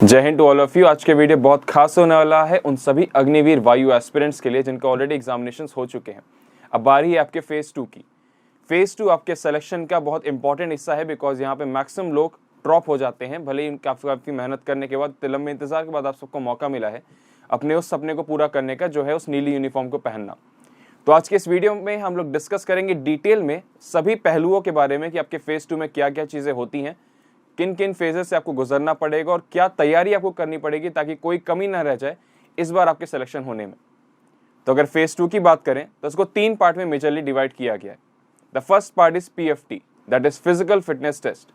जय हिंद to all of you. आज के वीडियो बहुत खास होने वाला है उन सभी अग्निवीर वायु एस्पिरेंट्स के लिए जिनका ऑलरेडी एग्जामिनेशंस हो चुके हैं। अब बारी है आपके फेज 2 की। फेज 2 आपके सिलेक्शन का बहुत इंपॉर्टेंट हिस्सा है, बिकॉज यहाँ पे मैक्सिमम लोग ड्रॉप हो जाते हैं। भले ही काफ़ी मेहनत करने के बाद, लंबे इंतजार के बाद आप सबको मौका मिला है अपने उस सपने को पूरा करने का, जो है उस नीली यूनिफॉर्म को पहनना। तो आज के इस वीडियो में हम लोग डिस्कस करेंगे डिटेल में सभी पहलुओं के बारे में कि आपके फेज 2 में क्या क्या चीज़ें होती हैं, किन किन फेजेस से आपको गुजरना पड़ेगा और क्या तैयारी आपको करनी पड़ेगी ताकि कोई कमी ना रह जाए इस बार आपके सिलेक्शन होने में। तो अगर फेज 2 की बात करें तो उसको 3 पार्ट में मेजरली डिवाइड किया गया है। The first part is PFT, that is physical fitness test.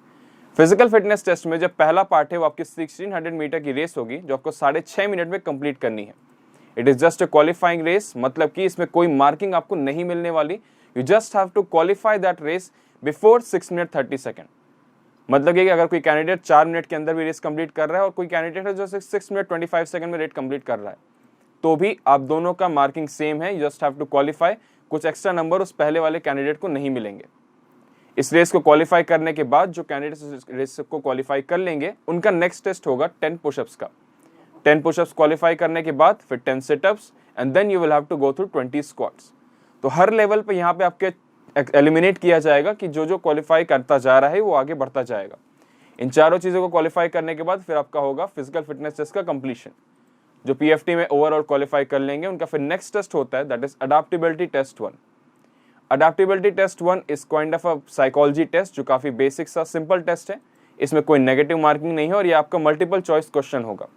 Physical fitness test में जो पहला पार्ट है वो आपकी 1600 मीटर की रेस होगी, जो आपको 6.5 मिनट में कंप्लीट करनी है। It is just a qualifying race, मतलब कि इसमें कोई मार्किंग आपको नहीं मिलने वाली। You just have to qualify that race before 6 minute 30 second. मतलब कि अगर कोई कैंडिडेट 4 मिनट के अंदर भी रेस कंप्लीट कर रहा है और कोई कैंडिडेट है जो 6 मिनट 25 सेकंड में रेस कंप्लीट कर रहा है, तो भी आप दोनों का मार्किंग सेम है। You just have to qualify. कुछ एक्स्ट्रा नंबर उस पहले वाले कैंडिडेट को नहीं मिलेंगे। इस रेस को क्वालिफाई करने के बाद जो कैंडिडेट रेस को क्वालिफाई कर लेंगे, उनका नेक्स्ट टेस्ट होगा 10 पुशअप्स का। 10 पुशअप्स क्वालिफाई करने के बाद फिर 10 sit-ups and then you will have to go through 20 squats. तो हर लेवल पे यहाँ पे आपके एलिमिनेट किया जाएगा कि जो जो क्वालिफाई करता जा रहा है वो आगे बढ़ता जाएगा। इन चारों चीज़ों को क्वालिफाई करने के बाद फिर आपका होगा फिजिकल फिटनेस टेस्ट का कंप्लीशन। जो PFT में ओवरऑल क्वालिफाई कर लेंगे, उनका फिर नेक्स्ट टेस्ट होता है, that is adaptability test 1। Adaptability test 1 is kind of a psychology test, जो काफ़ी बेसिक सा सिंपल टेस्ट है। इसमें कोई नेगेटिव मार्किंग नहीं है और ये आपका मल्टीपल चॉइस क्वेश्चन होगा।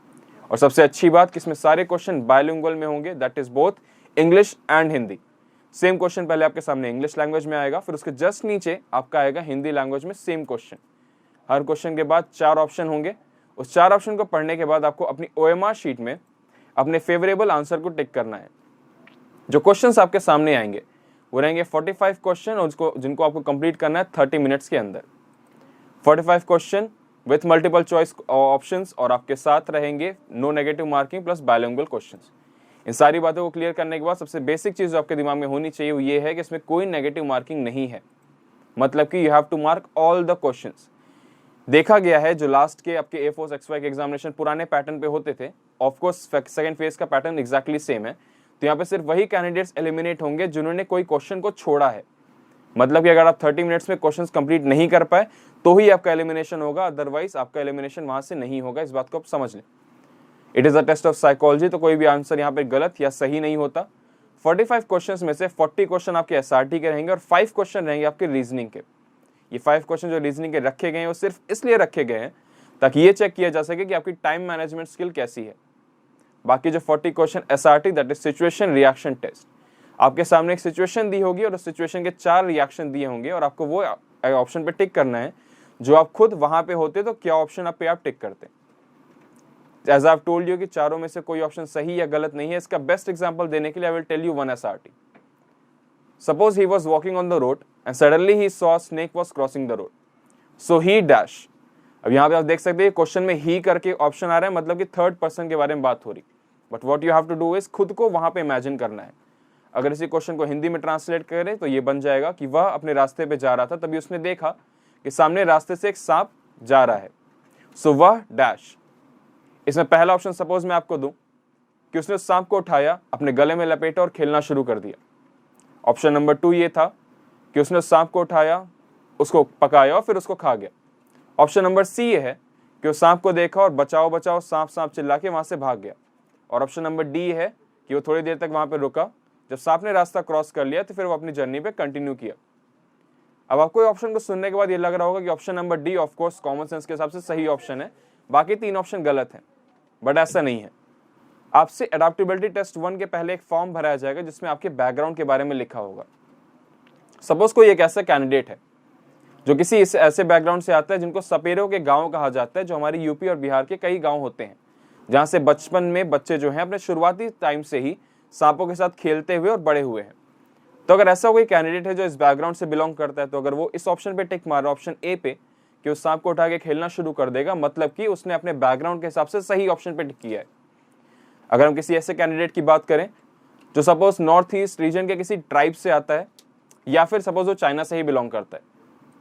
और सबसे अच्छी बात कि इसमें सारे क्वेश्चन बायलिंगुअल में होंगे, that is both English and Hindi. Same question पहले आपके सामने इंग्लिश लैंग्वेज में आएगा, फिर उसके जस्ट नीचे आपका आएगा हिंदी लैंग्वेज में सेम क्वेश्चन। हर क्वेश्चन के बाद 4 ऑप्शन होंगे। उस 4 ऑप्शन को पढ़ने के बाद आपको अपनी OMR शीट में अपने फेवरेबल आंसर को टिक करना है। जो क्वेश्चंस आपके सामने आएंगे वो रहेंगे 45 क्वेश्चन, और जिनको आपको कंप्लीट करना है 30 मिनट्स के अंदर। 45 question with multiple choice options, और आपके साथ रहेंगे no negative marking plus bilingual questions. इन सारी बातों को क्लियर करने के बाद सबसे बेसिक चीज़ जो आपके दिमाग में होनी चाहिए वो ये है कि इसमें कोई नेगेटिव मार्किंग नहीं है। मतलब कि you have to mark all the questions. देखा गया है जो लास्ट के आपके एयरफोर्स XY के एग्जामिनेशन पुराने पैटर्न पे होते थे, ऑफकोर्स सेकंड फेज का पैटर्न एग्जैक्टली सेम है। तो यहाँ पे सिर्फ वही कैंडिडेट्स एलिमिनेट होंगे जिन्होंने कोई क्वेश्चन को छोड़ा है। मतलब कि अगर आप 30 मिनट्स में क्वेश्चंस कंप्लीट नहीं कर पाए तो ही आपका एलिमिनेशन होगा, अदरवाइज आपका एलिमिनेशन वहां से नहीं होगा। इस बात को आप समझ लें। It is a test of psychology, तो कोई भी आंसर यहाँ पे गलत या सही नहीं होता। 45 क्वेश्चंस में से 40 क्वेश्चन आपके SRT के रहेंगे और 5 क्वेश्चन रहेंगे आपके रीजनिंग के। ये 5 क्वेश्चन जो रीजनिंग के रखे गए हैं वो सिर्फ इसलिए रखे गए हैं ताकि ये चेक किया जा सके कि आपकी टाइम मैनेजमेंट स्किल कैसी है। बाकी जो 40 क्वेश्चन SRT, दैट इज सिचुएशन रिएक्शन टेस्ट, आपके सामने एक सिचुएशन दी होगी और उस सिचुएशन के 4 रिएक्शन दिए होंगे और आपको वो ऑप्शन पे टिक करना है जो आप खुद वहां पे होते तो क्या ऑप्शन पे आप टिक करते। एज आई टोल्ड यू कि चारों में से कोई ऑप्शन सही या गलत नहीं है। इसका बेस्ट एग्जांपल देने के लिए I will tell you one SRT। Suppose he was walking on the road and suddenly he saw snake was crossing the road, so he dash. अब यहाँ पे आप देख सकते हैं क्वेश्चन में ही करके ऑप्शन आ रहा है, मतलब कि थर्ड पर्सन के बारे में बात हो रही। But what you have to do is खुद को वहां पे इमेजिन करना है। अगर इसी क्वेश्चन को हिंदी में ट्रांसलेट करें तो ये बन जाएगा कि वह अपने रास्ते पे जा रहा था, तभी उसने देखा कि सामने रास्ते से एक सांप जा रहा है, सो वह डैश। इसमें पहला ऑप्शन सपोज मैं आपको दूं कि उसने उस सांप को उठाया, अपने गले में लपेटा और खेलना शुरू कर दिया। ऑप्शन नंबर 2 ये था कि उसने उस सांप को उठाया, उसको पकाया और फिर उसको खा गया। ऑप्शन नंबर C ये है कि उस सांप को देखा और बचाओ बचाओ सांप सांप चिल्ला के वहां से भाग गया। और ऑप्शन नंबर D है कि वो थोड़ी देर तक वहां पे रुका, जब सांप ने रास्ता क्रॉस कर लिया तो फिर वो अपनी जर्नी पे कंटिन्यू किया। अब आपको ऑप्शन को सुनने के बाद ये लग रहा होगा कि option number D of course common sense के हिसाब से सही ऑप्शन है, बाकी 3 ऑप्शन गलत है। बट ऐसा नहीं है। आपसे अडेप्टेबिलिटी टेस्ट 1 के पहले एक फॉर्म भराया जाएगा जिसमें आपके बैकग्राउंड के बारे में लिखा होगा। सपोज कोई एक ऐसा कैंडिडेट है जो किसी ऐसे बैकग्राउंड से आता है जिनको सपेरों के गांव कहा जाता है, जो हमारी यूपी और बिहार के कई गांव होते हैं, जहां से बचपन में बच्चे जो हैं अपने शुरुआती टाइम से ही सांपों के साथ खेलते हुए और बड़े हुए हैं। तो अगर ऐसा कोई कैंडिडेट है जो इस बैकग्राउंड से बिलोंग करता है, तो अगर वो इस ऑप्शन पे टिक मारे, ऑप्शन A पे, कि उस सांप को उठा के खेलना शुरू कर देगा, मतलब कि उसने अपने बैकग्राउंड के हिसाब से सही ऑप्शन पे टिक किया है। अगर हम किसी ऐसे कैंडिडेट की बात करें जो सपोज नॉर्थ ईस्ट रीजन के किसी ट्राइब से आता है, या फिर सपोज वो चाइना से ही बिलोंग करता है,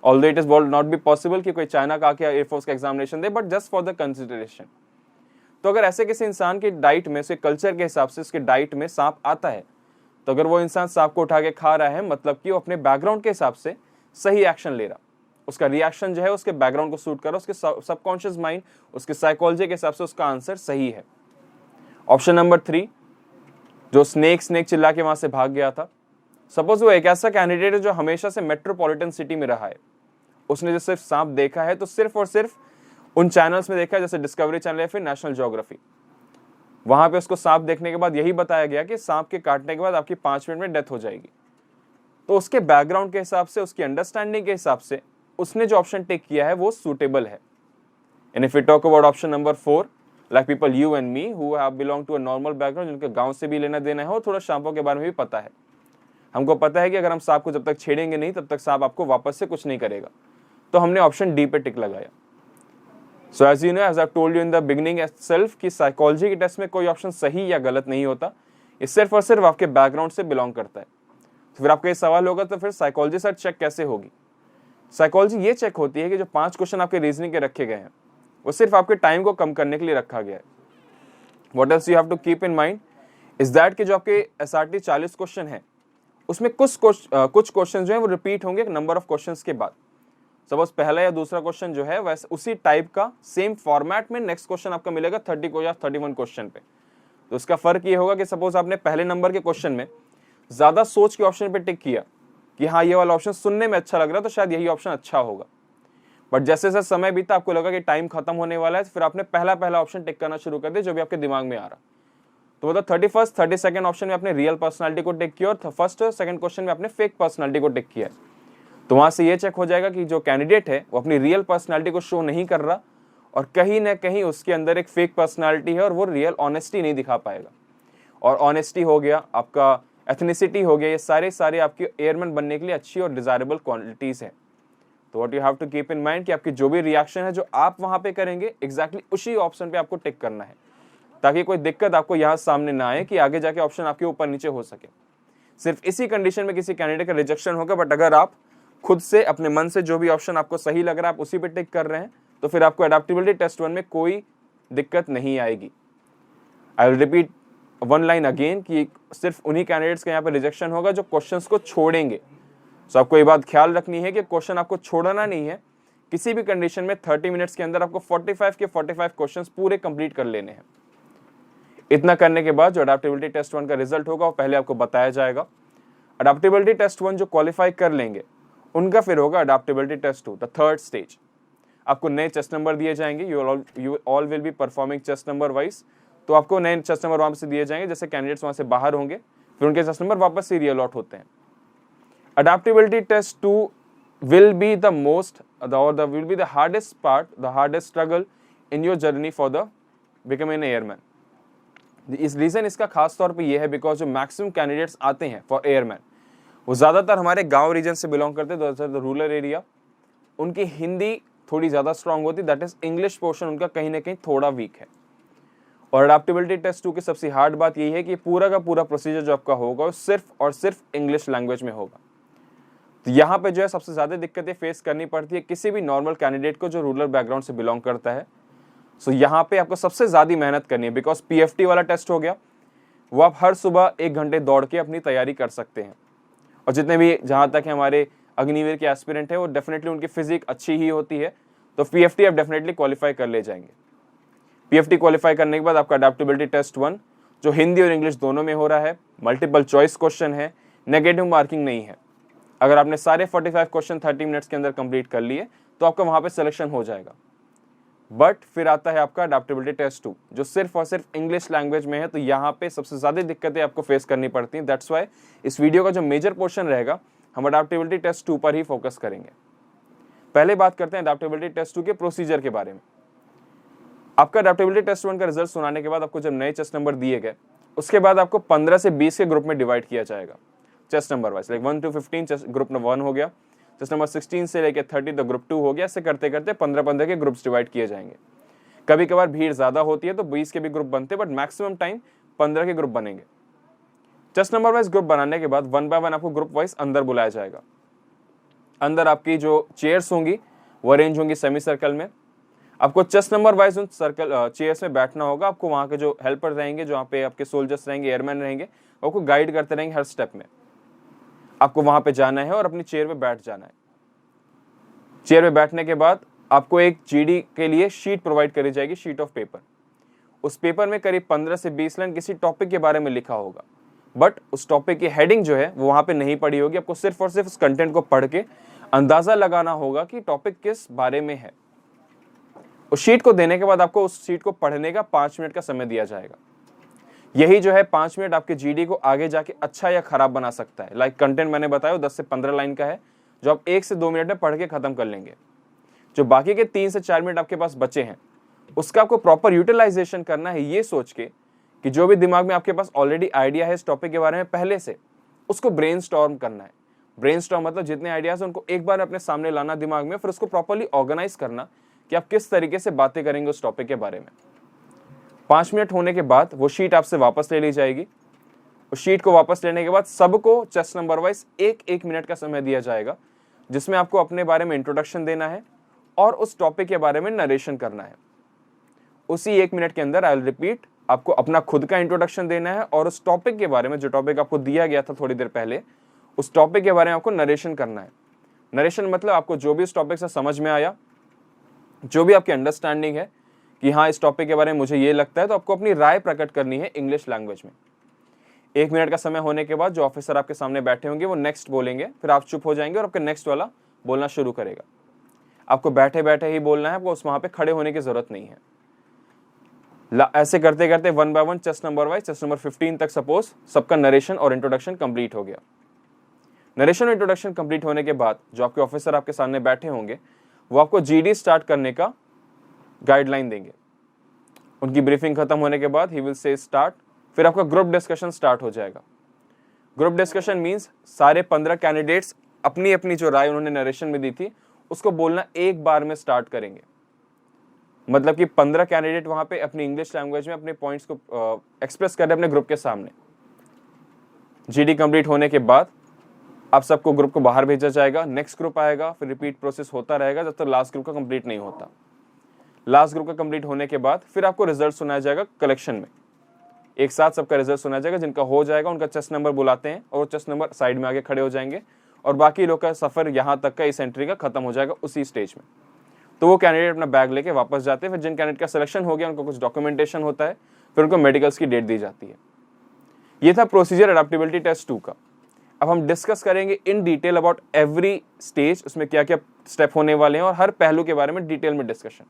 although it is not be possible कि कोई चाइना का आके एयरफोर्स का examination they, but just for the consideration तो अगर ऐसे किसी इंसान की डाइट में, उसके कल्चर के हिसाब से उसके डाइट में सांप आता है, तो अगर वो इंसान सांप को उठा के खा रहा है, मतलब कि वो अपने बैकग्राउंड के हिसाब से सही एक्शन ले रहा, उसका रिएक्शन जो है उसके बैकग्राउंड को सूट कर रहा, उसके सबकॉन्शियस माइंड, उसके साइकोलॉजी के हिसाब से उसका आंसर सही है। ऑप्शन नंबर 3, जो स्नेक चिल्ला के वहां से भाग गया था, सपोज वो एक ऐसा कैंडिडेट है जो हमेशा से मेट्रोपॉलिटन सिटी में रहा है, उसने जो सिर्फ सांप देखा है तो सिर्फ और सिर्फ उन चैनल्स में देखा है, जैसे डिस्कवरी चैनल या फिर नेशनल ज्योग्राफी। वहां पे उसको सांप देखने के बाद यही बताया गया कि सांप के काटने के बाद आपकी 5 मिनट में डेथ हो जाएगी। तो उसके बैकग्राउंड के हिसाब से, उसकी अंडरस्टैंडिंग के हिसाब से उसने जो ऑप्शन टेक किया है वो सूटेबल है। And if you talk about option number 4, like people you and me who have belong to a normal background, जिनके गांव से भी लेना देना है और थोड़ा सांपों के बारे में भी पता है, हमको पता है कि अगर हम सांप को जब तक छेड़ेंगे नहीं तब तक सांप आपको वापस से कुछ नहीं करेगा, तो हमने ऑप्शन डी पे टिक लगाया। So as you know, as I told you in the beginning itself कि साइकोलॉजी के टेस्ट में कोई ऑप्शन सही या गलत नहीं होता, ये सिर्फ और सिर्फ आपके बैकग्राउंड से बिलोंग करता है। तो फिर आपका ये सवाल होगा तो फिर साइकोलॉजी सर चेक कैसे होगी? साइकोलॉजी ये चेक होती है कि जो 5 क्वेश्चन आपके रीजनिंग के रखे गए हैं वो सिर्फ आपके टाइम को कम करने के लिए रखा गया है। What else you have to keep in mind is that कि जो आपके एसआरटी 40 क्वेश्चन है उसमें कुछ क्वेश्चन जो है वो रिपीट होंगे एक नंबर ऑफ क्वेश्चंस के बाद। सपोज पहला या दूसरा क्वेश्चन जो है वैसे उसी टाइप का सेम फॉर्मेट में नेक्स्ट क्वेश्चन आपका मिलेगा 30 को या 31 क्वेश्चन पे। तो उसका फर्क ये होगा कि सपोज आपने पहले नंबर के क्वेश्चन में ज्यादा सोच के ऑप्शन पे टिक किया कि हाँ ये वाला ऑप्शन सुनने में अच्छा लग रहा है तो शायद यही ऑप्शन अच्छा होगा, बट जैसे जैसे समय बीता आपको लगा कि टाइम खत्म होने वाला है, फिर आपने पहला ऑप्शन टिक करना शुरू कर दिया जो भी आपके दिमाग में आ रहा। तो मतलब 31st 32nd ऑप्शन में आपने रियल पर्सनालिटी को टिक किया और फर्स्ट और सेकंड क्वेश्चन में आपने फेक पर्सनालिटी को टिक किया। तो वहां से ये चेक हो जाएगा कि जो कैंडिडेट है वो अपनी रियल पर्सनालिटी को शो नहीं कर रहा और कहीं ना कहीं उसके अंदर एक फेक पर्सनालिटी है और वो रियल ऑनेस्टी नहीं दिखा पाएगा। और ऑनेस्टी हो गया, आपका एथनिसिटी हो गया, ये सारे आपके एयरमैन बनने के लिए अच्छी और डिजायरेबल क्वालिटीज है। तो what you have to keep in mind कि आपकी जो भी रिएक्शन है जो आप वहां पे करेंगे एग्जैक्टली उसी ऑप्शन पे आपको टिक करना है, ताकि कोई दिक्कत आपको यहाँ सामने ना आए कि आगे जाके ऑप्शन आपके ऊपर नीचे हो सके। सिर्फ इसी कंडीशन में किसी कैंडिडेट का रिजेक्शन होगा, बट अगर आप खुद से अपने मन से जो भी ऑप्शन आपको सही लग रहा है आप उसी पे टिक कर रहे हैं तो फिर आपको अडैप्टेबिलिटी टेस्ट 1 में कोई दिक्कत नहीं आएगी। I will repeat one line again कि सिर्फ उन्हीं कैंडिडेट्स का यहाँ पे रिजेक्शन होगा जो क्वेश्चंस को छोड़ेंगे। सो आपको ये बात ख्याल रखनी है कि क्वेश्चन आपको छोड़ना नहीं है, किसी भी कंडीशन में 30 मिनट्स के अंदर आपको 45 के 45 क्वेश्चंस पूरे कंप्लीट कर लेने हैं। इतना करने के बाद जो अडैप्टेबिलिटी टेस्ट 1 का रिजल्ट होगा वो पहले आपको बताया जाएगा। अडैप्टेबिलिटी टेस्ट 1 जो क्वालिफाई कर लेंगे उनका फिर होगा adaptability test 2, the third stage. आपको नए चेस्ट नंबर दिए जाएंगे, you all will be performing chest number wise. तो आपको नए चेस्ट नंबर वहां से दिए जाएंगे, जैसे कैंडिडेट्स वहां से बाहर होंगे फिर उनके चेस्ट नंबर वापस से रीअलॉट होते हैं। Adaptability test 2 will be the most will be the hardest part, the hardest struggle in your journey for the becoming an airman। इस रीजन इसका खास तौर पे ये है बिकॉज जो मैक्सिमम कैंडिडेट्स आते हैं फॉर एयरमैन वो ज्यादातर हमारे गांव रीजन से बिलोंग करते हैं, रूरल एरिया। उनकी हिंदी थोड़ी ज्यादा स्ट्रांग होती, दैट इज इंग्लिश पोर्शन उनका कहीं ना कहीं थोड़ा वीक है। और अडैप्टेबिलिटी टेस्ट 2 की सबसे हार्ड बात यही है कि पूरा का पूरा प्रोसीजर जो आपका होगा वो सिर्फ और सिर्फ इंग्लिश लैंग्वेज में होगा। तो यहाँ पे जो है सबसे ज्यादा दिक्कतें फेस करनी पड़ती है किसी भी नॉर्मल कैंडिडेट को जो रूरल बैकग्राउंड से बिलोंग करता है। सो यहाँ पे आपको सबसे ज्यादा मेहनत करनी है बिकॉज पीएफटी वाला टेस्ट हो गया, वो आप हर सुबह 1 घंटे दौड़ के अपनी तैयारी कर सकते हैं। और जितने भी जहाँ तक हमारे अग्निवीर के एस्पिरेंट है वो डेफिनेटली उनकी फिजिक अच्छी ही होती है, तो पीएफटी आप डेफिनेटली क्वालिफाई कर ले जाएंगे। पीएफटी क्वालिफाई करने के बाद आपका अडैप्टेबिलिटी टेस्ट 1 जो हिंदी और इंग्लिश दोनों में हो रहा है, मल्टीपल चॉइस क्वेश्चन है, नेगेटिव मार्किंग नहीं है। अगर आपने सारे 45 क्वेश्चन 30 मिनट्स के अंदर कंप्लीट कर लिए तो आपका वहां पे सिलेक्शन हो जाएगा। बट फिर आता है आपका अडैप्टेबिलिटी टेस्ट 2 जो सिर्फ और सिर्फ इंग्लिश लैंग्वेज में है, तो यहाँ पे सबसे ज्यादा दिक्कतें आपको फेस करनी पड़ती हैं। दैट्स व्हाई इस वीडियो का जो मेजर पोर्शन रहेगा हम अडैप्टेबिलिटी टेस्ट 2 पर ही फोकस करेंगे। पहले बात करते हैं अडैप्टेबिलिटी टेस्ट 2 के प्रोसीजर के बारे में। आपका अडैप्टेबिलिटी टेस्ट 1 का रिजल्ट सुनाने के बाद आपको जब नए चेस्ट नंबर दिए गए उसके बाद आपको 15 से 20 के ग्रुप में डिवाइड किया जाएगा chest number wise, like 1 to 15 group number 1 हो गया, चेस्ट नंबर 16 से लेकर 30 तो ग्रुप 2 हो गया। ऐसे करते करते 15 के ग्रुप्स डिवाइड किए जाएंगे। कभी कभार भीड़ ज्यादा होती है तो 20 के भी ग्रुप बनते हैं, बट मैक्सिमम टाइम 15 के ग्रुप बनेंगे। चेस्ट नंबर वाइज ग्रुप बनाने के बाद 1 by 1 आपको ग्रुप वाइज अंदर बुलाया जाएगा। अंदर आपकी जो चेयर्स होंगी वो अरेंज होंगी सेमी सर्कल में। आपको चेस्ट नंबर वाइज उन सर्कल चेयर्स में बैठना होगा। आपको वहाँ के जो हेल्पर रहेंगे, जो वहाँ पे आपके सोल्जर्स रहेंगे, एयरमैन रहेंगे, आपको गाइड करते रहेंगे हर स्टेप में। आपको वहाँ पे जाना है और अपनी चेयर पे बैठ जाना है। चेयर पे बैठने के बाद आपको एक जीडी के लिए शीट प्रोवाइड करी जाएगी, शीट ऑफ पेपर। उस पेपर में करीब 15 से 20 लाइन किसी टॉपिक के बारे में लिखा होगा, बट उस टॉपिक की हेडिंग जो है वो वहाँ पे नहीं पड़ी होगी। आपको सिर्फ और सिर्फ उस कंटेंट को पढ़ के अंदाजा लगाना होगा कि टॉपिक किस बारे में है। उस शीट को देने के बाद आपको उस शीट को पढ़ने का 5 मिनट का समय दिया जाएगा। यही जो है 5 मिनट आपके जीडी को आगे जाके अच्छा या खराब बना सकता है। लाइक कंटेंट मैंने बताया 10 से 15 लाइन का है, जो आप 1 से 2 मिनट में पढ़ के खत्म कर लेंगे। जो बाकी के 3 से 4 मिनट आपके पास बचे हैं, उसका आपको प्रॉपर यूटिलाइजेशन करना है, ये सोच के कि जो भी दिमाग में आपके पास ऑलरेडी आइडिया है इस टॉपिक के बारे में पहले से, उसको ब्रेनस्टॉर्म करना है। ब्रेनस्टॉर्म मतलब जितने आइडियाज हैं उनको एक बार अपने सामने लाना दिमाग में, फिर उसको प्रॉपर्ली ऑर्गेनाइज करना कि आप किस तरीके से बातें करेंगे उस टॉपिक के बारे में। 5 मिनट होने के बाद वो शीट आपसे वापस ले ली जाएगी। उस शीट को वापस लेने के बाद सबको चेस्ट नंबर वाइज 1-1 मिनट का समय दिया जाएगा, जिसमें आपको अपने बारे में इंट्रोडक्शन देना है और उस टॉपिक के बारे में नरेशन करना है। उसी 1 मिनट के अंदर आई विल रिपीट, आपको अपना खुद का इंट्रोडक्शन देना है और उस टॉपिक के बारे में, जो टॉपिक आपको दिया गया था थोड़ी देर पहले, उस टॉपिक के बारे में आपको नरेशन करना है। नरेशन मतलब आपको जो भी उस टॉपिक से समझ में आया, जो भी आपकी अंडरस्टैंडिंग है कि हाँ इस टॉपिक के बारे में मुझे ये लगता है, तो आपको अपनी राय प्रकट करनी है इंग्लिश लैंग्वेज में। 1 मिनट का समय होने के बाद जो ऑफिसर आपके सामने बैठे होंगे वो नेक्स्ट बोलेंगे, फिर आप चुप हो जाएंगे और आपका नेक्स्ट वाला बोलना शुरू करेगा। आपको बैठे बैठे ही बोलना है, आपको उस वहां पे खड़े होने की जरूरत नहीं है। ऐसे करते करते 1 by 1 chest number wise chest number 15 तक सपोज सबका नरेशन और इंट्रोडक्शन कंप्लीट हो गया। नरेशन और इंट्रोडक्शन कंप्लीट होने के बाद जो आपके ऑफिसर आपके सामने बैठे होंगे वो आपको जीडी स्टार्ट करने का गाइडलाइन देंगे। उनकी ब्रीफिंग खत्म होने के बाद ही विल से स्टार्ट, फिर आपका ग्रुप डिस्कशन स्टार्ट हो जाएगा। ग्रुप डिस्कशन मींस सारे 15 कैंडिडेट्स अपनी अपनी जो राय उन्होंने नरेशन में दी थी उसको बोलना एक बार में स्टार्ट करेंगे। मतलब कि 15 कैंडिडेट वहां पे अपनी इंग्लिश लैंग्वेज में अपने पॉइंट्स को एक्सप्रेस कर रहे हैं अपने ग्रुप के सामने। जीडी कंप्लीट होने के बाद आप सबको ग्रुप को बाहर भेजा जाएगा, नेक्स्ट ग्रुप आएगा, फिर रिपीट प्रोसेस होता रहेगा जब तक लास्ट ग्रुप का कंप्लीट नहीं होता। लास्ट ग्रुप का कंप्लीट होने के बाद फिर आपको रिजल्ट सुनाया जाएगा कलेक्शन में। एक साथ सबका रिजल्ट सुनाया जाएगा, जिनका हो जाएगा उनका चेस्ट नंबर बुलाते हैं और चेस्ट नंबर साइड में आगे खड़े हो जाएंगे और बाकी लोग का सफर यहाँ तक का इस एंट्री का खत्म हो जाएगा उसी स्टेज में। तो वो कैंडिडेट अपना बैग लेके वापस जाते हैं। फिर जिन कैंडिडेट का सिलेक्शन हो गया उनको कुछ डॉक्यूमेंटेशन होता है, फिर उनको मेडिकल्स की डेट दी जाती है। ये था प्रोसीजर अडैप्टेबिलिटी टेस्ट 2 का। अब हम डिस्कस करेंगे in detail about every stage, उसमें क्या क्या स्टेप होने वाले हैं और हर पहलू के बारे में डिटेल में डिस्कशन।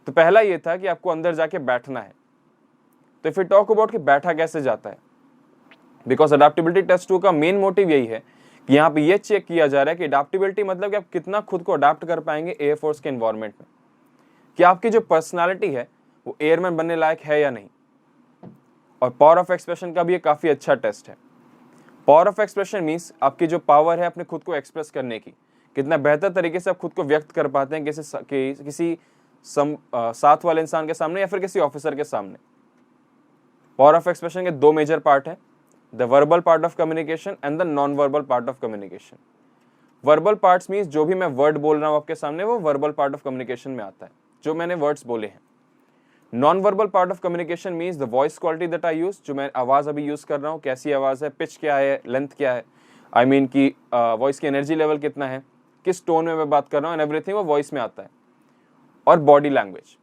तो पहला ये था कि आपको अंदर जाके बैठना है। तो फिर टॉक अबाउट कि बैठा कैसे जाता है, बिकॉज अडैप्टेबिलिटी टेस्ट 2 का मेन मोटिव यही है कि यहाँ पे ये चेक किया जा रहा है कि अडैप्टेबिलिटी मतलब कि आप कितना खुद को अडैप्ट कर पाएंगे एयरफोर्स के एनवायरनमेंट में, कि आपकी जो पर्सनालिटी है वो एयरमैन बनने लायक है या नहीं। और पावर ऑफ एक्सप्रेशन का भी ये काफी अच्छा टेस्ट है। पावर ऑफ एक्सप्रेशन मीन्स आपकी जो पावर है अपने खुद को एक्सप्रेस करने की, कितना बेहतर तरीके से आप खुद को व्यक्त कर पाते हैं किसी साथ वाले इंसान के सामने या फिर किसी ऑफिसर के सामने। पावर ऑफ एक्सप्रेशन के 2 मेजर पार्ट है, the verbal part of communication and the non verbal part of communication. Verbal parts means जो भी मैं वर्ड बोल रहा हूं आपके सामने वो वर्बल पार्ट ऑफ कम्युनिकेशन में आता है, जो मैंने वर्ड्स बोले हैं। Non verbal part of communication means the voice quality that I use, जो मैं आवाज अभी यूज कर रहा हूँ, कैसी आवाज है, पिच क्या है, लेंथ क्या है, आई मीन की वॉइस की एनर्जी लेवल कितना है, किस टोन में मैं बात कर रहा हूँ, एंड एवरीथिंग वो वॉइस में आता है। और बॉडी लैंग्वेज,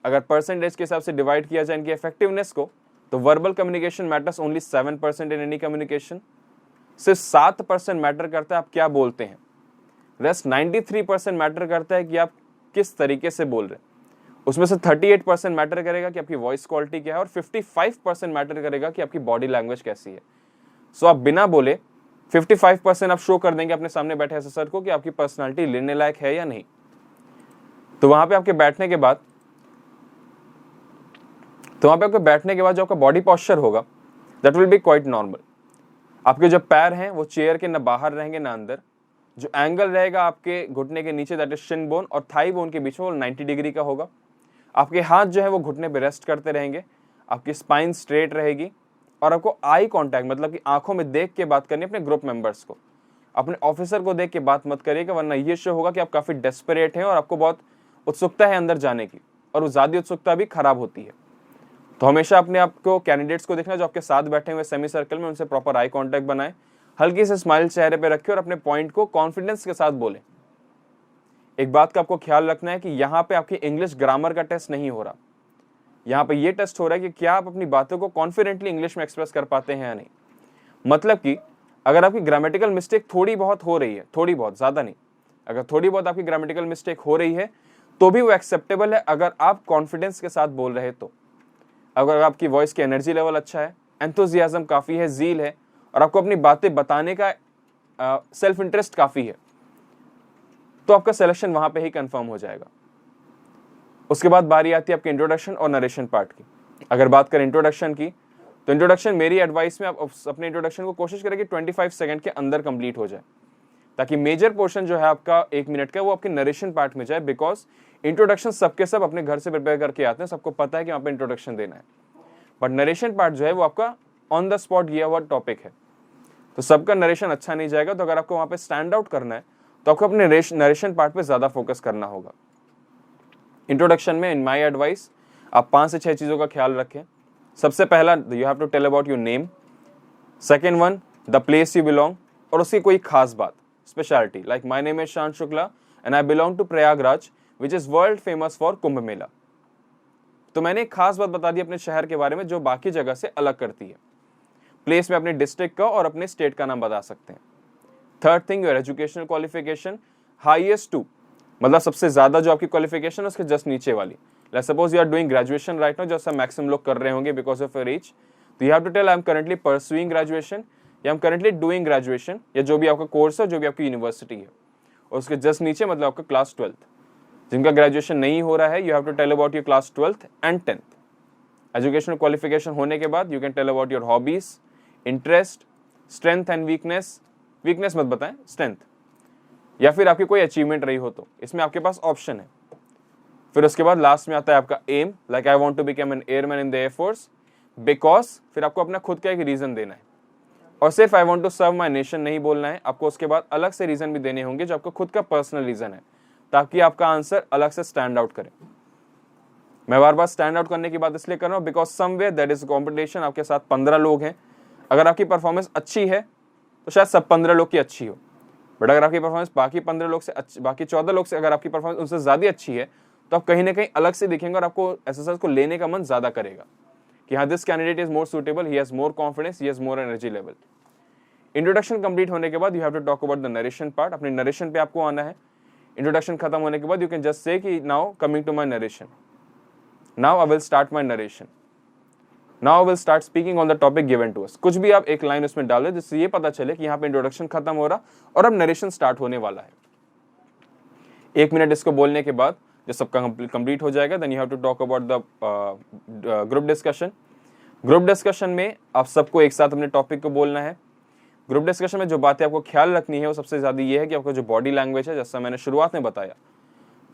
अगर परसेंटेज के हिसाब से डिवाइड किया जाए इनकी इफेक्टिवनेस को, तो verbal communication matters only 7% in any communication. सिर्फ 7% मैटर करता है आप क्या बोलते हैं, रेस्ट 93% मैटर करता है कि आप किस तरीके से बोल रहे हैं। उसमें से 38% मैटर करेगा कि आपकी वॉइस क्वालिटी क्या है और 55% मैटर करेगा कि आपकी बॉडी लैंग्वेज कैसी है। सो आप बिना बोले 55% आप शो कर देंगे अपने सामने बैठे असेसर को कि आपकी पर्सनालिटी लेने लायक है या नहीं। तो वहां पे आपके बैठने के बाद जो आपका बॉडी पॉस्चर होगा that will be quite normal. आपके जो पैर हैं वो चेयर के ना बाहर रहेंगे ना अंदर। जो एंगल रहेगा आपके घुटने के नीचे दैट इज शिन बोन और थाई बोन के बीच में वो 90 डिग्री का होगा। आपके हाथ जो है वो घुटने पे रेस्ट करते रहेंगे, आपकी स्पाइन स्ट्रेट रहेगी और आपको आई कांटेक्ट मतलब कि आंखों में देख के बात करनी है अपने ग्रुप मेंबर्स को। अपने ऑफिसर को देख के बात मत करिएगा, वरना ये शो होगा कि आप काफी डेस्परेट हैं और आपको बहुत उत्सुकता है अंदर जाने की, और वो ज़्यादा उत्सुकता भी खराब होती है। तो हमेशा अपने आप को, कैंडिडेट्स को देखना जो आपके साथ बैठे हुए सेमी सर्कल में, उनसे प्रॉपर आई कांटेक्ट बनाएं, हल्की से स्माइल चेहरे पे रखें और अपने पॉइंट को कॉन्फिडेंस के साथ बोलें। एक बात का आपको ख्याल रखना है कि यहाँ पे आपकी इंग्लिश ग्रामर का टेस्ट नहीं हो रहा, यहाँ पे ये टेस्ट हो रहा है कि क्या आप अपनी बातों को कॉन्फिडेंटली इंग्लिश में एक्सप्रेस कर पाते हैं या नहीं। मतलब कि अगर आपकी ग्रामेटिकल मिस्टेक थोड़ी बहुत हो रही है, थोड़ी बहुत, ज़्यादा नहीं, अगर थोड़ी बहुत आपकी ग्रामेटिकल मिस्टेक हो रही है तो भी वो एक्सेप्टेबल है अगर आप कॉन्फिडेंस के साथ बोल रहे तो। अगर आपकी वॉइस की एनर्जी लेवल अच्छा है, एंथुजियाज्म काफ़ी है, ज़ील है, और आपको अपनी बातें बताने का सेल्फ इंटरेस्ट काफ़ी है, तो आपका सिलेक्शन वहाँ पे ही कंफर्म हो जाएगा। उसके बाद बारी आती है आपके इंट्रोडक्शन और नरेशन पार्ट की। अगर बात करें इंट्रोडक्शन की, तो इंट्रोडक्शन, मेरी एडवाइस में आप अपने इंट्रोडक्शन को कोशिश करें कि 25 सेकंड के अंदर कंप्लीट हो जाए, ताकि मेजर पोर्शन जो है आपका 1 मिनट का वो आपके नरेशन पार्ट में जाए। बिकॉज इंट्रोडक्शन सबके सब अपने घर से प्रिपेयर करके आते हैं, सबको पता है कि वहाँ पे इंट्रोडक्शन देना है, बट नरेशन पार्ट जो है वो आपका ऑन द स्पॉट दिया हुआ टॉपिक है, तो सबका नरेशन अच्छा नहीं जाएगा। तो अगर आपको वहाँ पे स्टैंड आउट करना है तो आपको अपने नरेशन पार्ट पे ज़्यादा फोकस करना होगा। इंट्रोडक्शन में इन माई एडवाइस आप 5 से 6 चीज़ों का ख्याल रखें। सबसे पहला, you have to tell about your name. Second one, the place you belong, और उसकी कोई खास बात, speciality, like my name is Shant Shukla and I belong to Prayagraj which is world famous for Kumbh Mela. तो मैंने एक खास बात बता दी अपने शहर के बारे में जो बाकी जगह से अलग करती है। प्लेस में अपने डिस्ट्रिक्ट का और अपने स्टेट का नाम बता सकते हैं। Third thing, your educational qualification, highest too, मतलब सबसे ज्यादा जो आपकी क्वालिफिकेशन है उसके जस्ट नीचे वाली। Let's suppose you are doing graduation right now, जैसा मैक्सिमम लोग कर रहे होंगे बिकॉज ऑफ योर एज, तो you have to tell I am currently pursuing graduation या I am currently doing graduation, या जो भी आपका कोर्स है, जो भी आपकी यूनिवर्सिटी है, और उसके जस्ट नीचे मतलब आपका क्लास 12th। जिनका ग्रेजुएशन नहीं हो रहा है, you have to tell about your class 12th and 10th। Educational qualification होने के बाद you can tell about your hobbies, interest, strength and weakness, weakness मत बताएं, स्ट्रेंथ, या फिर आपकी कोई अचीवमेंट रही हो तो इसमें आपके पास ऑप्शन है। फिर उसके बाद लास्ट में आता है आपका aim, like I want to become an airman in the air force because, फिर आपको अपना खुद का एक रीजन देना है, और सिर्फ I want to serve my nation नहीं बोलना है, आपको उसके बाद अलग से रीजन भी देने होंगे जो आपका खुद का पर्सनल रीजन है, ताकि आपका आंसर अलग से स्टैंड आउट करे। मैं बार बार स्टैंड आउट करने की बात इसलिए कर रहा हूँ because somewhere that is competition, आपके साथ 15 लोग हैं, अगर आपकी परफॉर्मेंस अच्छी है तो शायद सब 15 लोग की अच्छी हो, बट अगर आपकी परफॉर्मेंस बाकी 15 लोग से अच्छी, बाकी 14 लोग से अगर आपकी परफॉर्मेंस उनसे ज़्यादा अच्छी है तो आप कहीं ना कहीं अलग से दिखेंगे और आपको एक्सरसाइज को लेने का मन ज़्यादा करेगा कि हाँ, this candidate is more suitable, he has more confidence, he has more energy level. Introduction complete होने के बाद you have to talk about the narration part, अपने नरेशन पे आपको आना है। इंट्रोडक्शन खत्म होने के बाद यू कैन जस्ट से कि now coming to my narration, now I will start my narration, now will start speaking on the topic given to us. कुछ भी आप एक लाइन उसमें डालें जिससे ये पता चले कि यहाँ पे इंट्रोडक्शन खत्म हो रहा और अब नरेशन स्टार्ट होने वाला है। 1 मिनट इसको बोलने के बाद जब सबका कंप्लीट हो जाएगा, then you have to talk about the group discussion. Group discussion में आप सबको एक साथ अपने टॉपिक को बोलना है। ग्रुप डिस्कशन में जो बातें आपको ख्याल रखनी है वो सबसे ज़्यादा ये है कि आपका जो बॉडी लैंग्वेज है, जैसा मैंने शुरुआत में बताया,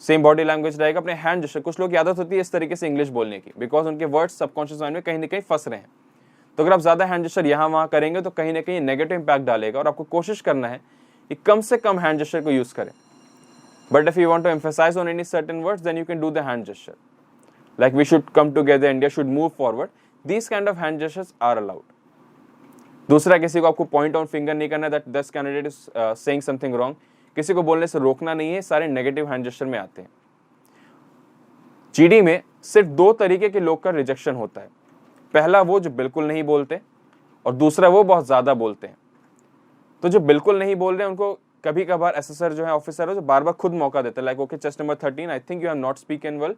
सेम बॉडी लैंग्वेज रहेगा। अपने हैंड जेस्चर, कुछ लोग की आदत होती है इस तरीके से इंग्लिश बोलने की बिकॉज उनके वर्ड्स सबकॉन्शियस माइंड में कहीं ना कहीं फंस रहे हैं, तो अगर आप ज़्यादा हैंड जेस्चर यहाँ वहाँ करेंगे तो कहीं ना कहीं नेगेटिव इंपैक्ट डालेगा, और आपको कोशिश करना है कि कम से कम हैंड जेस्चर को यूज़ करें। But if you want to emphasize on any certain words then you can do the hand gesture, like we should come together, India should move forward, these kind of hand gestures are allowed. दूसरा, किसी को आपको point on finger नहीं करना that this candidate is saying something wrong, किसी को बोलने से रोकना नहीं है, सारे नेगेटिव हैंड जेस्चर में आते हैं। जीडी में सिर्फ 2 तरीके के लोग का रिजेक्शन होता है, पहला वो जो बिल्कुल नहीं बोलते और दूसरा वो बहुत ज़्यादा बोलते हैं। तो जो बिल्कुल नहीं बोल रहे हैं उनको कभी कभार एसएसआर जो है, ऑफिसर है, जो बार बार खुद मौका देते हैं, like okay chest number 13 I think you have not spoken well,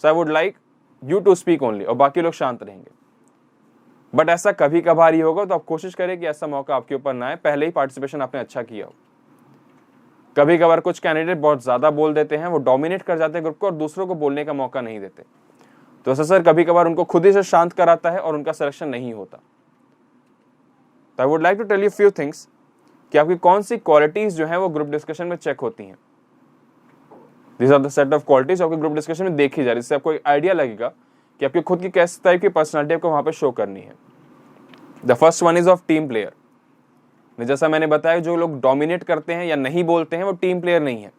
so I would like you to speak only, और बाकी लोग शांत रहेंगे। बट ऐसा कभी कभार ही होगा, तो आप कोशिश करें कि ऐसा मौका आपके ऊपर ना आए, पहले ही पार्टिसिपेशन आपने अच्छा किया हो। कभी कभार कुछ कैंडिडेट बहुत ज़्यादा बोल देते हैं, वो डोमिनेट कर जाते हैं ग्रुप को और दूसरों को बोलने का मौका नहीं देते, तो एसएसआर कभी कभार उनको खुद ही से शांत कराता है और उनका सिलेक्शन नहीं होता। तो I would like to tell you few things कि आपकी कौन सी क्वालिटीज जो है वो ग्रुप डिस्कशन में चेक होती हैं। This are the set of qualities आपके ग्रुप डिस्कशन में देखी जा रही है, जिससे आपको एक आइडिया लगेगा कि आपकी खुद की किस टाइप की पर्सनालिटी आपको वहां पे शो करनी है। The first one is of team player. जैसा मैंने बताया, जो लोग डोमिनेट करते हैं या नहीं बोलते हैं वो टीम प्लेयर नहीं है।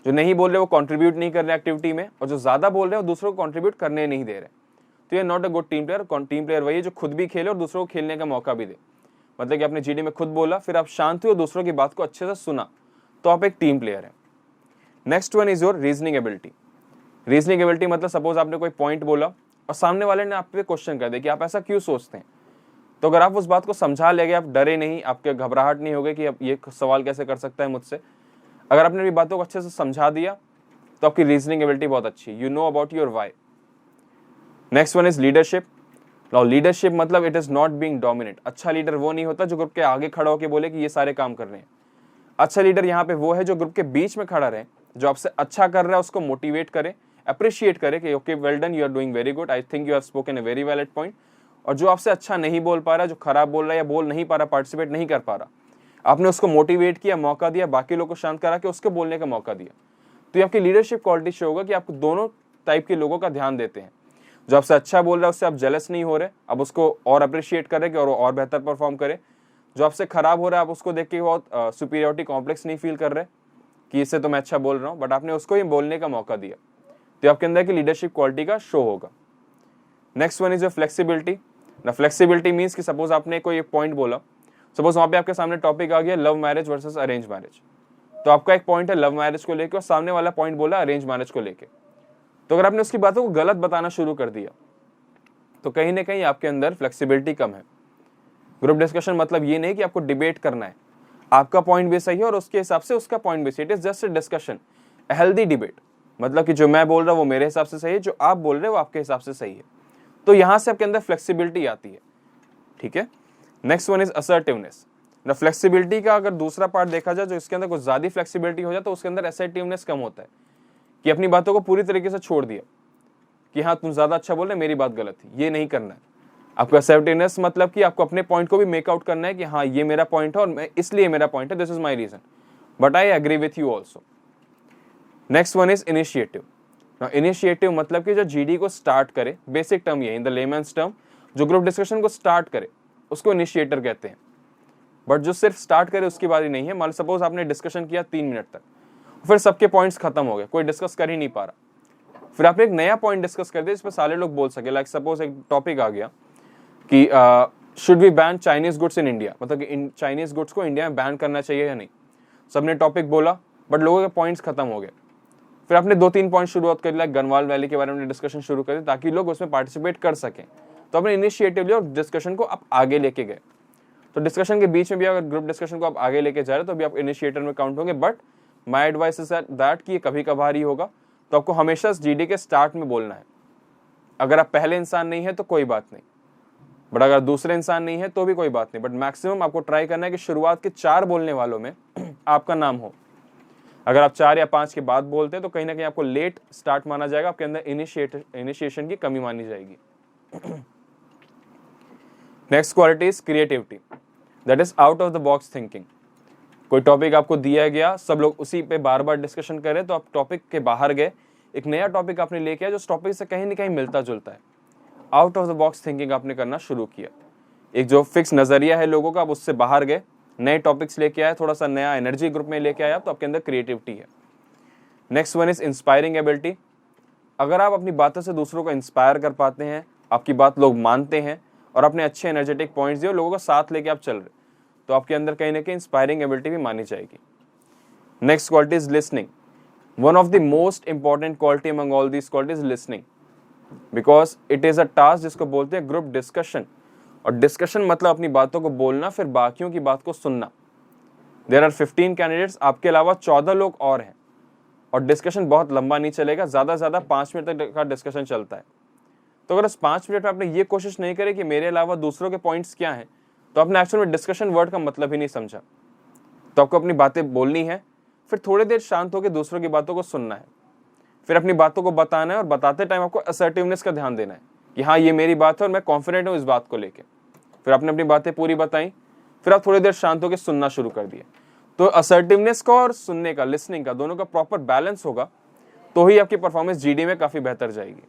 जो नहीं बोल रहे वो कंट्रीब्यूट नहीं कर रहे एक्टिविटी में, और जो ज़्यादा बोल रहे हैं वो दूसरों को कंट्रीब्यूट करने नहीं दे रहे। तो ये not a good team player. Team player वही है जो खुद भी खेले और दूसरों को खेलने का मौका भी दे। मतलब कि आपने जीडी में खुद बोला, फिर आप शांत हुए और दूसरों की बात को अच्छे से सुना, तो आप एक टीम प्लेयर हैं। Next one is your reasoning ability. Reasoning ability मतलब सपोज आपने कोई पॉइंट बोला और सामने वाले ने आप पे क्वेश्चन कर दिया कि आप ऐसा क्यों सोचते हैं, तो अगर आप उस बात को समझा ले गए, आप डरे नहीं, आपके घबराहट नहीं हो गई कि अब ये सवाल कैसे कर सकता है मुझसे, अगर आपने भी बातों को अच्छे से समझा दिया तो आपकी रीजनिंग एबिलिटी बहुत अच्छी, you know about your why. Next one is leadership. Now leadership मतलब it is not being dominate. अच्छा लीडर वो नहीं होता जो ग्रुप के आगे खड़ा होकर बोले कि ये सारे काम कर रहे हैं। अच्छा लीडर यहाँ पे वो है जो ग्रुप के बीच में खड़ा रहे, जो आपसे अच्छा कर रहा है उसको मोटिवेट करे, अप्रिशिएट करे कि okay well done, you are doing very good, I think you have spoken a very valid point. और जो आपसे अच्छा नहीं बोल पा रहा, जो खराब बोल रहा है या बोल नहीं पा रहा, पार्टिसिपेट नहीं कर पा रहा, आपने उसको मोटिवेट किया, मौका दिया, बाकी लोगों को शांत करा के उसको बोलने का मौका दिया, तो ये आपकी लीडरशिप क्वालिटी शो होगा कि आप दोनों टाइप के लोगों का ध्यान देते हैं। जो आपसे अच्छा बोल रहा है उससे आप जेलस नहीं हो रहे, अब उसको और अप्रिशिएट करें कि और बेहतर परफॉर्म करे। जो आपसे खराब हो रहा है आप उसको देख के बहुत सुपीरियरिटी कॉम्प्लेक्स नहीं फील कर रहे कि इससे तो मैं अच्छा बोल रहा हूँ, बट आपने उसको ही बोलने का मौका दिया, तो आपके अंदर की लीडरशिप क्वालिटी का शो होगा। Next one is your flexibility. ना फ्लेक्सिबिलिटी मीन्स कि सपोज आपने कोई एक पॉइंट बोला, सपोज वहाँ पे आपके सामने टॉपिक आ गया love marriage versus arrange marriage, तो आपका एक पॉइंट है लव मैरिज को लेके और सामने वाला पॉइंट बोला अरेंज मैरिज को लेके, तो अगर आपने उसकी बातों को गलत बताना शुरू कर दिया तो कहीं ना कहीं आपके अंदर फ्लेक्सिबिलिटी कम है। ग्रुप डिस्कशन मतलब ये नहीं कि आपको डिबेट करना है, आपका पॉइंट भी सही है और उसके हिसाब से उसका पॉइंट भी सही। It is just a discussion, a healthy debate, मतलब कि जो मैं बोल रहा हूँ वो मेरे हिसाब से सही है, जो आप बोल रहे हो वो आपके हिसाब से सही है, तो यहां से आपके अंदर फ्लेक्सिबिलिटी आती है। ठीक है। Next one is assertiveness. ना फ्लेक्सिबिलिटी का अगर दूसरा पार्ट देखा जाए, जो इसके अंदर कुछ ज्यादा फ्लेक्सिबिलिटी हो जाए तो उसके अंदर असर्टिवनेस कम होता है, कि अपनी बातों को पूरी तरीके से छोड़ दिया कि हाँ तुम ज्यादा अच्छा बोल रहे, मेरी बात गलत थी, ये नहीं करना है आपको। असर्टिवनेस मतलब कि आपको अपने पॉइंट को भी मेकआउट करना है कि हाँ ये मेरा पॉइंट है और मैं इसलिए मेरा पॉइंट है, this is my reason, but I agree with you also. Next one is initiative. Initiative मतलब कि जो जीडी को स्टार्ट करे, बेसिक टर्म ये इन द लेमन्स टर्म, जो ग्रुप डिस्कशन को स्टार्ट करे उसको इनिशिएटर कहते हैं। बट जो सिर्फ स्टार्ट करे उसकी बात ही नहीं है। मान सपोज आपने डिस्कशन किया 3 मिनट तक, फिर सबके पॉइंट्स खत्म हो गए, कोई डिस्कस कर ही नहीं पा रहा, फिर आपने एक नया पॉइंट डिस्कस कर दिया जिस पर सारे लोग बोल सके। लाइक सपोज एक टॉपिक आ गया कि should we ban Chinese goods in India, मतलब कि चाइनीज गुड्स को इंडिया में बैन करना चाहिए या नहीं। सबने टॉपिक बोला बट लोगों के पॉइंट्स खत्म हो गए, फिर आपने 2-3 पॉइंट शुरुआत कर लिया, गनवाल वैली के बारे में डिस्कशन शुरू कर दी ताकि लोग उसमें पार्टिसिपेट कर सकें। तो आपने इनिशिएटिव लिया और डिस्कशन को आप आगे लेके गए। तो डिस्कशन के बीच में भी अगर ग्रुप डिस्कशन को आप आगे लेके जा रहे हो तो भी आप इनिशिएटर में काउंट होंगे। But my advice is that कि ये कभी कभार ही होगा, तो आपको हमेशा जीडी के स्टार्ट में बोलना है। अगर आप पहले इंसान नहीं है तो कोई बात नहीं, बट अगर दूसरे इंसान नहीं है तो भी कोई बात नहीं, बट मैक्सिमम आपको ट्राई करना है कि शुरुआत के 4 बोलने वालों में आपका नाम हो। अगर आप 4 या 5 के बाद बोलते हैं तो कहीं ना कहीं आपको लेट स्टार्ट माना जाएगा, आपके अंदर इनिशिएशन की कमी मानी जाएगी। Next quality is creativity, that is out of the box thinking. कोई टॉपिक आपको दिया गया, सब लोग उसी पे बार बार डिस्कशन करें, तो आप टॉपिक के बाहर गए, एक नया टॉपिक आपने लेके आया जो टॉपिक से कहीं ना कहीं मिलता जुलता है। Out of the box thinking आपने करना शुरू किया। एक जो फिक्स नजरिया है लोगों का, आप उससे बाहर गए, नए टॉपिक्स लेके आए, थोड़ा सा नया एनर्जी ग्रुप में लेके आया, तो आपके अंदर क्रिएटिविटी है। Next one is inspiring ability. अगर आप अपनी बातों से दूसरों को इंस्पायर कर पाते हैं, आपकी बात लोग मानते हैं और अपने अच्छे एनर्जेटिक पॉइंट्स दिए और लोगों का साथ लेके आप चल रहे, तो आपके अंदर कहीं ना कहीं इंस्पायरिंग एबिलिटी भी मानी जाएगी। Next quality is listening. One of the most important quality among all these quality is listening, because it is a task जिसको बोलते हैं ग्रुप डिस्कशन। और डिस्कशन मतलब अपनी बातों को बोलना, फिर बाकियों की बात को सुनना। देयर आर 15 कैंडिडेट्स, आपके अलावा 14 लोग और हैं, और डिस्कशन बहुत लंबा नहीं चलेगा, ज़्यादा से ज़्यादा 5 मिनट तक का डिस्कशन चलता है। तो अगर इस 5 मिनट में आपने ये कोशिश नहीं करी कि मेरे अलावा दूसरों के पॉइंट्स क्या हैं, तो आपने एक्चुअल में डिस्कशन वर्ड का मतलब ही नहीं समझा। तो आपको अपनी बातें बोलनी है, फिर थोड़ी देर शांत होकर दूसरों की बातों को सुनना है, फिर अपनी बातों को बताना है, और बताते टाइम आपको असर्टिवनेस का ध्यान देना है कि हाँ ये मेरी बात है और मैं कॉन्फिडेंट हूँ इस बात को लेके। फिर आपने अपनी बातें पूरी बताई, फिर आप थोड़ी देर शांत होकर सुनना शुरू कर दिया। तो असर्टिवनेस का और सुनने का, लिसनिंग का, दोनों का प्रॉपर बैलेंस होगा तो ही आपकी परफॉर्मेंस जीडी में काफी बेहतर जाएगी।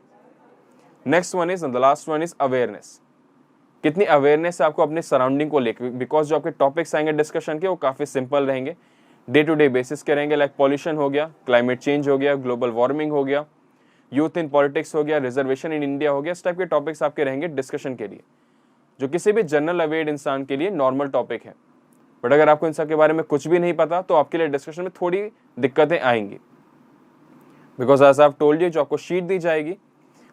Next one is, the last one is awareness. कितनी अवेयरनेस है आपको अपने सराउंडिंग को लेकर, बिकॉज जो आपके टॉपिक्स आएंगे डिस्कशन के वो काफी सिंपल रहेंगे, डे टू डे बेसिस के रहेंगे, लाइक पॉल्यूशन हो गया, क्लाइमेट चेंज हो गया, ग्लोबल वार्मिंग हो गया, यूथ इन पॉलिटिक्स हो गया, रिजर्वेशन इन इंडिया हो गया। इस टाइप के टॉपिक्स आपके रहेंगे डिस्कशन के लिए, जो किसी भी जनरल अवेयर्ड इंसान के लिए नॉर्मल टॉपिक है। बट अगर आपको इन सब के बारे में कुछ भी नहीं पता तो आपके लिए डिस्कशन में थोड़ी दिक्कतें आएंगी, because as I have told you, जो आपको शीट दी जाएगी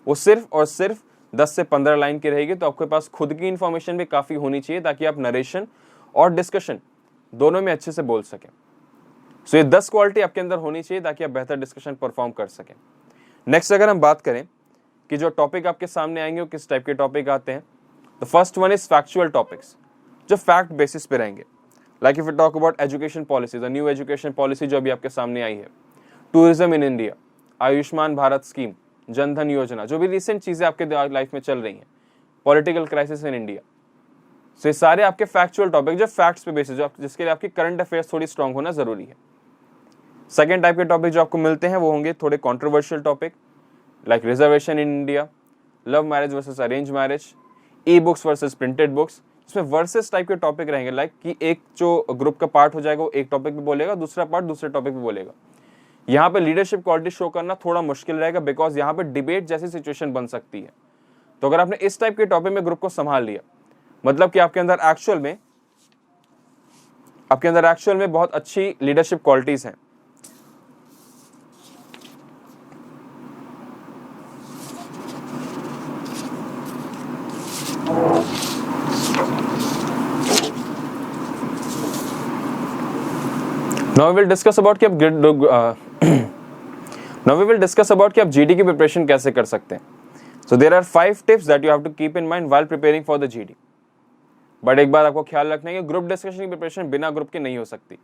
वो सिर्फ और सिर्फ 10 से 15 लाइन की रहेगी। तो आपके पास खुद की इंफॉर्मेशन भी काफ़ी होनी चाहिए ताकि आप नरेशन और डिस्कशन दोनों में अच्छे से बोल सकें। सो ये 10 क्वालिटी आपके अंदर होनी चाहिए ताकि आप बेहतर डिस्कशन परफॉर्म कर सकें। नेक्स्ट अगर हम बात करें कि जो टॉपिक आपके सामने आएंगे वो किस टाइप के टॉपिक आते हैं, the first one is factual topics, जो फैक्ट बेसिस पे रहेंगे। Like if you talk about education policy, the new education policy जो अभी आपके सामने आई है, tourism in India, Ayushman Bharat scheme, Jan Dhan योजना, जो भी रिसेंट चीज़ें आपके लाइफ में चल रही हैं, पॉलिटिकल क्राइसिस इन इंडिया। सो ये सारे आपके फैक्चुअल टॉपिक, जो फैक्ट्स पे बेसिस, जो जिसके लिए आपकी करंट अफेयर्स थोड़ी स्ट्रांग होना जरूरी है। सेकेंड टाइप के टॉपिक जो आपको मिलते हैं वो होंगे थोड़े controversial topic, like reservation in India, love marriage versus arrange marriage, e books versus printed books. इसमें वर्सेस टाइप के टॉपिक रहेंगे, लाइक कि एक जो ग्रुप का पार्ट हो जाएगा वो एक टॉपिक पे बोलेगा, दूसरा पार्ट दूसरे टॉपिक पे बोलेगा। यहाँ पे लीडरशिप क्वालिटी शो करना थोड़ा मुश्किल रहेगा, बिकॉज यहाँ पे डिबेट जैसी सिचुएशन बन सकती है। तो अगर आपने इस टाइप के टॉपिक में ग्रुप को संभाल लिया, मतलब कि आपके अंदर एक्चुअल में बहुत अच्छी लीडरशिप क्वालिटीज हैं। Now we will discuss about कि आप GD की प्रिपरेशन कैसे कर सकते हैं। So there are 5 tips that you have to keep in mind while preparing for the GD. But एक बात आपको ख्याल रखना है कि ग्रुप डिस्कशन की प्रिपरेशन बिना ग्रुप के नहीं हो सकती।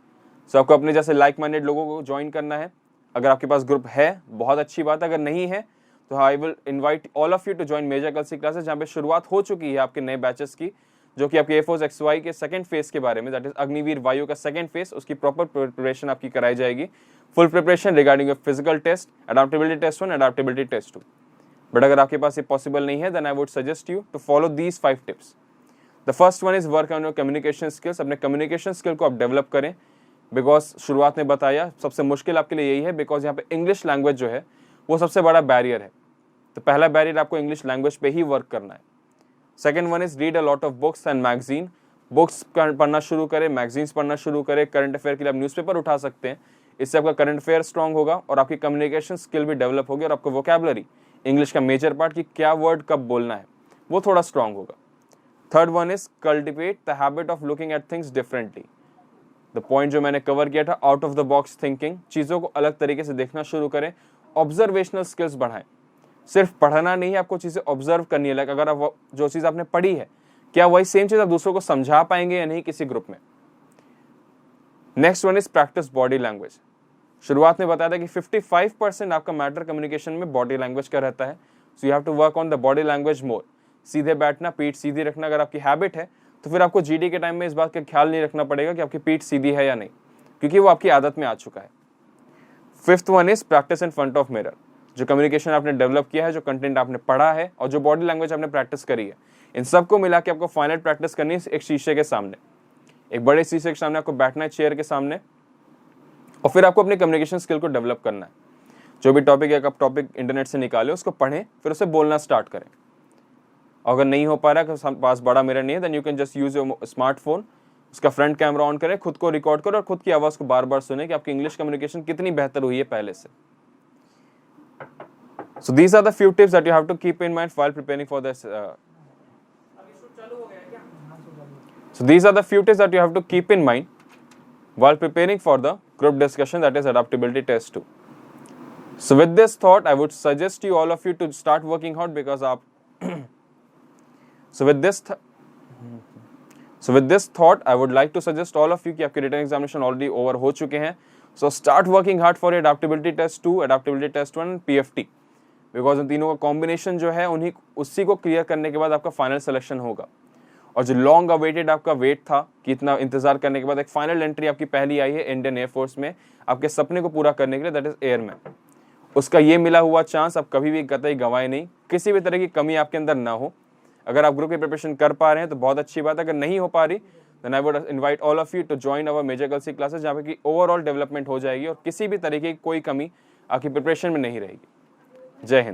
So आपको अपने जैसे लाइक माइंडेड लोगों को ज्वाइन करना है। अगर आपके पास ग्रुप है बहुत अच्छी बात है, अगर नहीं है तो I will invite all of you to join major Kalshi classes, जहाँ पे शुरुआत हो चुकी है आपके नए बैचेस की, जो कि आपके एयरफोर्स XY के सेकंड फेज के बारे में, दैट इज अग्निवीर वायु का सेकंड फेज, उसकी प्रॉपर प्रिपरेशन आपकी कराई जाएगी। Full preparation regarding physical test, adaptability test 1, adaptability test 2। But अगर आपके पास ये पॉसिबल नहीं है, then I would suggest you to follow these 5 tips. The first one is work on your communication skills. अपने कम्युनिकेशन स्किल को आप develop करें, बिकॉज शुरुआत में बताया सबसे मुश्किल आपके लिए यही है, बिकॉज यहाँ पे इंग्लिश लैंग्वेज जो है वो सबसे बड़ा बैरियर है। तो पहला बैरियर आपको इंग्लिश लैंग्वेज पे ही वर्क करना है। Second one is read a lot of books and magazine. Books पढ़ना शुरू करें, मैगजीन्स पढ़ना शुरू करें। करंट अफेयर के लिए आप न्यूज़पेपर उठा सकते हैं, इससे आपका करंट अफेयर स्ट्रांग होगा और आपकी कम्युनिकेशन स्किल भी डेवलप होगी और आपको वोकैबुलरी, इंग्लिश का मेजर पार्ट कि क्या वर्ड कब बोलना है, वो थोड़ा स्ट्रांग होगा। Third one is cultivate the habit of looking at things differently. The point जो मैंने कवर किया था, out of the box thinking, चीज़ों को अलग तरीके से देखना शुरू करें। ऑब्जर्वेशनल स्किल्स बढ़ाएं, सिर्फ पढ़ना नहीं है, आपको चीज़ें ऑब्जर्व करनी है। लाइक अगर आप जो चीज़ आपने पढ़ी है, क्या वही सेम चीज़ आप दूसरों को समझा पाएंगे या नहीं किसी ग्रुप में। Next one is practice body language. शुरुआत में बताया था कि 55% आपका मैटर कम्युनिकेशन में बॉडी लैंग्वेज का रहता है। So you have to work on the body language more. सीधे बैठना, पीठ सीधी रखना अगर आपकी हैबिट है तो फिर आपको GD के टाइम में इस बात का ख्याल नहीं रखना पड़ेगा कि आपकी पीठ सीधी है या नहीं, क्योंकि वो आपकी आदत में आ चुका है। Fifth one is practice in front of mirror. जो कम्युनिकेशन आपने डेवलप किया है, जो कंटेंट आपने पढ़ा है और जो बॉडी लैंग्वेज आपने प्रैक्टिस करी है, इन सबको मिला के आपको फाइनल प्रैक्टिस करनी है एक शीशे के सामने। एक बड़े शीशे के सामने आपको बैठना है, चेयर के सामने, और फिर आपको अपने कम्युनिकेशन स्किल को डेवलप करना है। जो भी टॉपिक है, आप टॉपिक इंटरनेट से निकालें, उसको पढ़ें, फिर उसे बोलना स्टार्ट करें। अगर नहीं हो पा रहा है, पास बड़ा मिरर नहीं है, then you can just use your smartphone, उसका फ्रंट कैमरा ऑन करें, खुद को रिकॉर्ड करो और खुद की आवाज़ को बार बार सुने कि आपकी इंग्लिश कम्युनिकेशन कितनी बेहतर हुई है पहले से। So these are the few tips that you have to keep in mind while preparing for this. So these are the few tips that you have to keep in mind while preparing for the group discussion, that is adaptability test 2. So with this thought, I would suggest you all of you to start working hard because आप so with this thought, I would like to suggest all of you कि आपके written examination already over हो चुके हैं. So start working hard for adaptability test 2, adaptability test 1, PFT. Because उन तीनों का combination जो है उसी को क्लियर करने के बाद आपका फाइनल सिलेक्शन होगा। और जो लॉन्ग अवेटेड आपका वेट था कि इतना इंतजार करने के बाद एक फाइनल एंट्री आपकी पहली आई है इंडियन एयरफोर्स में, आपके सपने को पूरा करने के लिए, दैट इज एयरमैन। उसका ये मिला हुआ चांस आप कभी भी कतई गंवाए नहीं, किसी भी तरह की कमी आपके अंदर ना हो। अगर आप ग्रुप की प्रिपरेशन कर पा रहे हैं तो बहुत अच्छी बात है, अगर नहीं हो पा रही then I would invite all of you to join our major girls की क्लासेस, जहाँ पे कि ओवरऑल डेवलपमेंट हो जाएगी और किसी भी तरीके की कोई कमी आपकी प्रिपरेशन में नहीं रहेगी। जय हिंद।